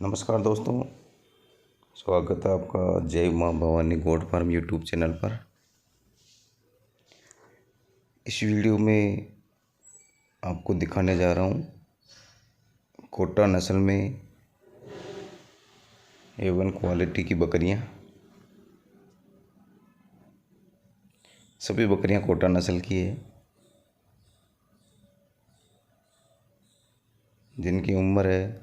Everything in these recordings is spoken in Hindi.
नमस्कार दोस्तों, स्वागत है आपका Jai Maa Bhavani goat farm YouTube channel पर। इस वीडियो में आपको दिखाने जा रहा हूँ कोटा नस्ल में A1 क्वालिटी की बकरियाँ। सभी बकरियाँ कोटा नस्ल की है, जिनकी उम्र है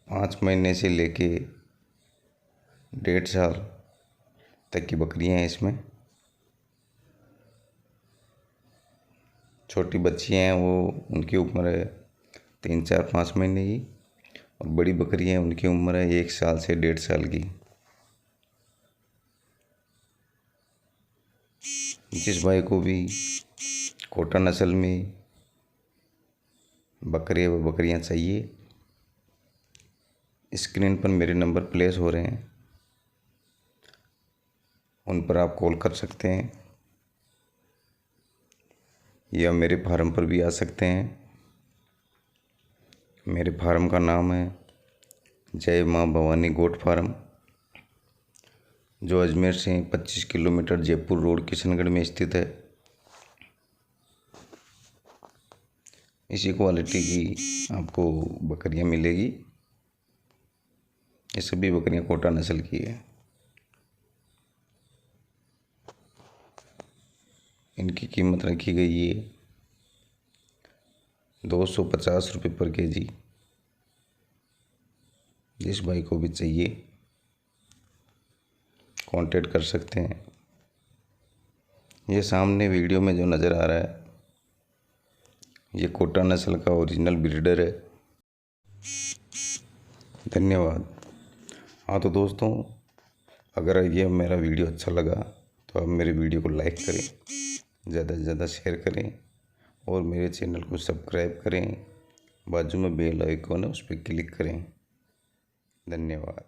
5 महीने से लेके 1.5 साल तक की बकरियां हैं। इसमें छोटी बच्चियां हैं, वो उनकी उम्र है 3, 4, 5 महीने की, और बड़ी बकरियां हैं उनकी उम्र है 1 साल से 1.5 साल की। जिस भाई को भी कोटा नस्ल में बकरे व बकरियां चाहिए, स्क्रीन पर मेरे नंबर प्लेस हो रहे हैं, उन पर आप कॉल कर सकते हैं या मेरे फार्म पर भी आ सकते हैं। मेरे फार्म का नाम है जय माँ भवानी गोट फार्म, जो अजमेर से 25 किलोमीटर जयपुर रोड किशनगढ़ में स्थित है। इसी क्वालिटी की आपको बकरियां मिलेगी। ये सभी बकरियां कोटा नस्ल की है। इनकी कीमत रखी गई है 250 रुपये पर केजी। जिस भाई को भी चाहिए कांटेक्ट कर सकते हैं। ये सामने वीडियो में जो नज़र आ रहा है, ये कोटा नस्ल का ओरिजिनल ब्रीडर है। धन्यवाद। हाँ तो दोस्तों, अगर ये मेरा वीडियो अच्छा लगा तो आप मेरे वीडियो को लाइक करें, ज़्यादा से ज़्यादा शेयर करें और मेरे चैनल को सब्सक्राइब करें। बाजू में बेल आइकॉन है, उस पर क्लिक करें। धन्यवाद।